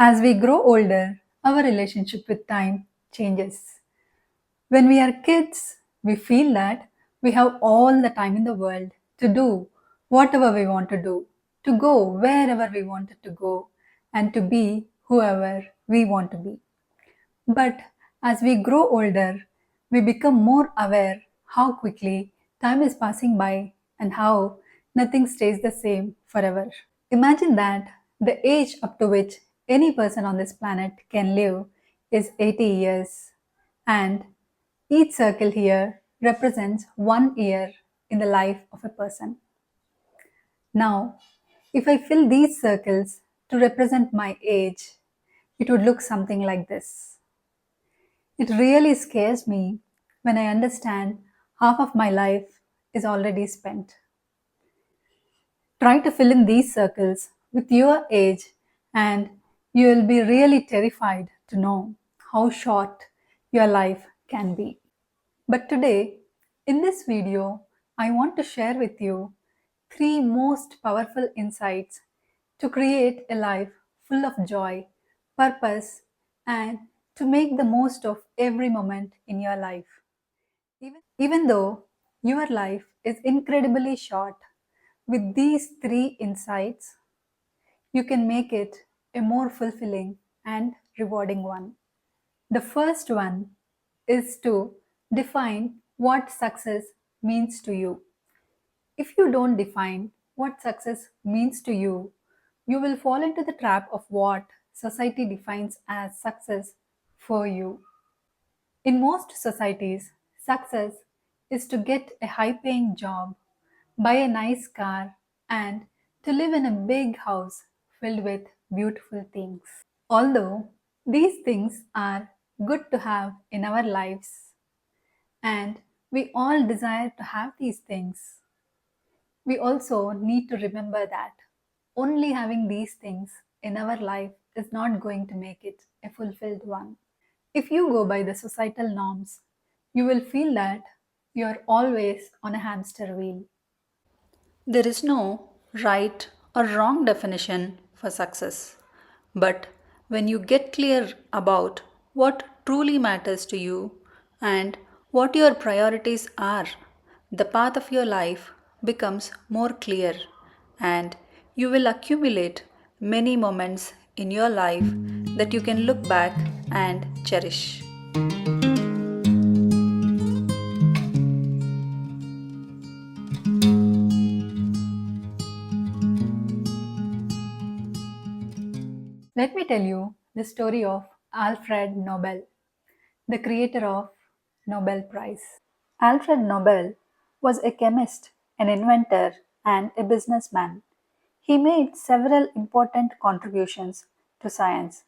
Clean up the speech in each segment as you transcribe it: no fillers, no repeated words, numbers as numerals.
As we grow older, our relationship with time changes. When we are kids, we feel that we have all the time in the world to do whatever we want to do, to go wherever we wanted to go, and to be whoever we want to be. But as we grow older, we become more aware how quickly time is passing by and how nothing stays the same forever. Imagine that the age up to which any person on this planet can live is 80 years, and each circle here represents 1 year in the life of a person. Now, if I fill these circles to represent my age, it would look something like this. It really scares me when I understand half of my life is already spent. Try to fill in these circles with your age, and you will be really terrified to know how short your life can be. But today, in this video, I want to share with you three most powerful insights to create a life full of joy, purpose, and to make the most of every moment in your life. Even though your life is incredibly short, with these three insights, you can make it a more fulfilling and rewarding one. The first one is to define what success means to you. If you don't define what success means to you, you will fall into the trap of what society defines as success for you. In most societies, success is to get a high paying job, buy a nice car, and to live in a big house filled with beautiful things. Although these things are good to have in our lives, and we all desire to have these things, we also need to remember that only having these things in our life is not going to make it a fulfilled one. If you go by the societal norms, you will feel that you're always on a hamster wheel. There is no right or wrong definition for success. But when you get clear about what truly matters to you and what your priorities are, the path of your life becomes more clear and you will accumulate many moments in your life that you can look back and cherish. Let me tell you the story of Alfred Nobel, the creator of Nobel Prize. Alfred Nobel was a chemist, an inventor, and a businessman. He made several important contributions to science.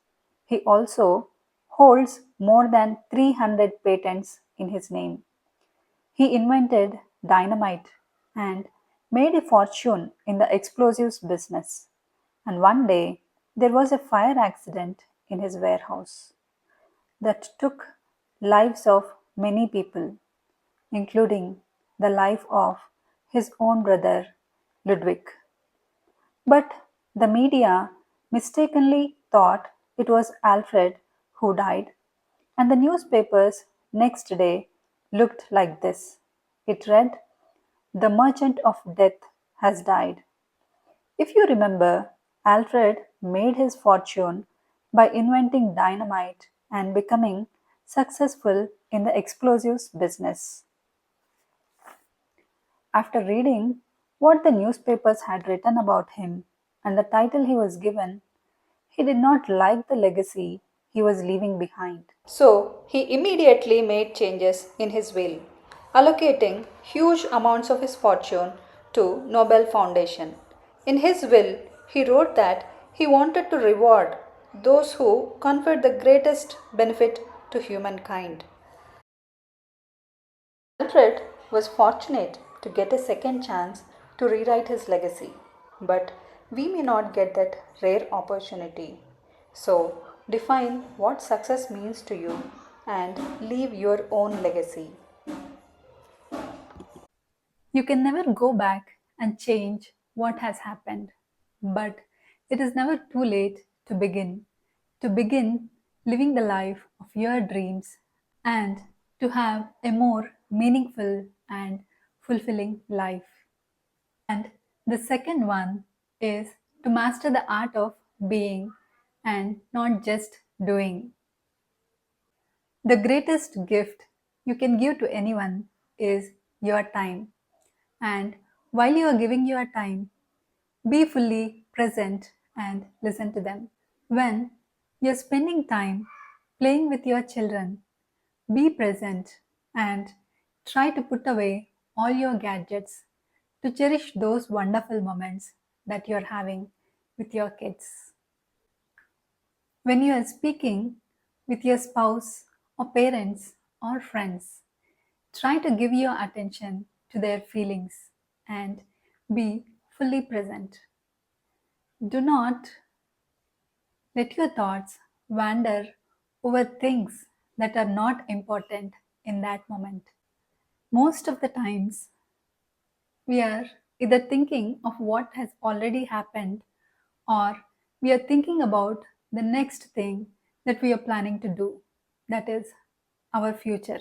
He also holds more than 300 patents in his name. He invented dynamite and made a fortune in the explosives business. And one day, there was a fire accident in his warehouse that took lives of many people, including the life of his own brother Ludwig. But the media mistakenly thought it was Alfred who died, and the newspapers next day looked like this. It read, "The Merchant of Death has died." If you remember, Alfred made his fortune by inventing dynamite and becoming successful in the explosives business. After reading what the newspapers had written about him and the title he was given, he did not like the legacy he was leaving behind. So he immediately made changes in his will, allocating huge amounts of his fortune to Nobel Foundation. In his will, he wrote that he wanted to reward those who conferred the greatest benefit to humankind. Alfred was fortunate to get a second chance to rewrite his legacy, but we may not get that rare opportunity. So, define what success means to you and leave your own legacy. You can never go back and change what has happened, but it is never too late to begin. to begin living the life of your dreams and to have a more meaningful and fulfilling life. And the second one is to master the art of being and not just doing. The greatest gift you can give to anyone is your time. And while you are giving your time, be fully present and listen to them. When you're spending time playing with your children, be present and try to put away all your gadgets to cherish those wonderful moments that you're having with your kids. When you are speaking with your spouse or parents or friends, try to give your attention to their feelings and be fully present. Do not let your thoughts wander over things that are not important in that moment. Most of the times, we are either thinking of what has already happened or we are thinking about the next thing that we are planning to do, that is our future.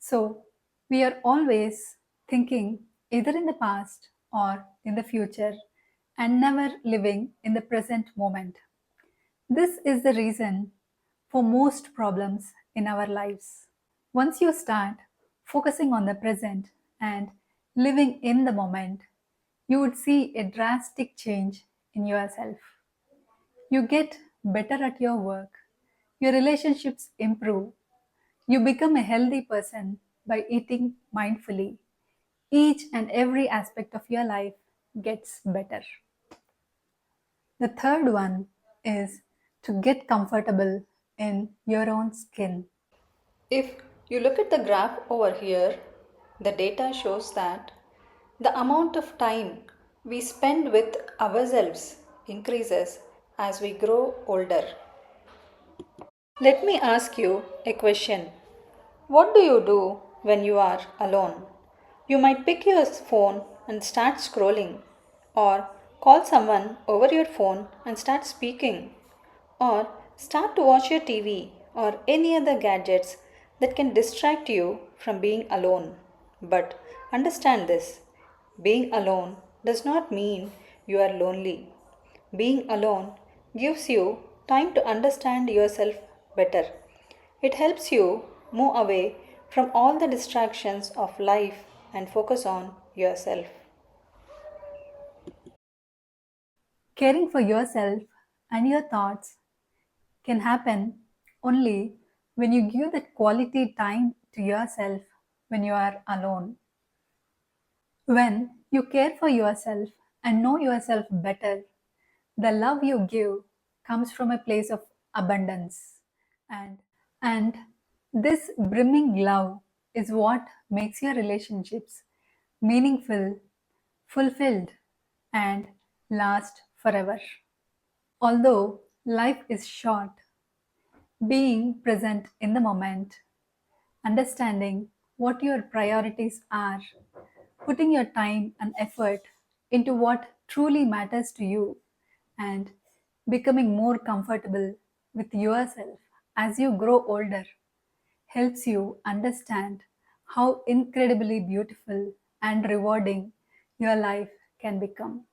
So, we are always thinking either in the past or in the future and never living in the present moment. This is the reason for most problems in our lives. Once you start focusing on the present and living in the moment, you would see a drastic change in yourself. You get better at your work, your relationships improve, you become a healthy person by eating mindfully. Each and every aspect of your life gets better. The third one is to get comfortable in your own skin. If you look at the graph over here, the data shows that the amount of time we spend with ourselves increases as we grow older. Let me ask you a question. What do you do when you are alone? You might pick your phone and start scrolling, or call someone over your phone and start speaking, or start to watch your TV or any other gadgets that can distract you from being alone. But understand this, being alone does not mean you are lonely. Being alone gives you time to understand yourself better. It helps you move away from all the distractions of life and focus on yourself. Caring for yourself and your thoughts can happen only when you give that quality time to yourself when you are alone. When you care for yourself and know yourself better, the love you give comes from a place of abundance. And, and this brimming love is what makes your relationships meaningful, fulfilled, and last forever. Although life is short, being present in the moment, understanding what your priorities are, putting your time and effort into what truly matters to you, and becoming more comfortable with yourself as you grow older helps you understand how incredibly beautiful and rewarding your life can become.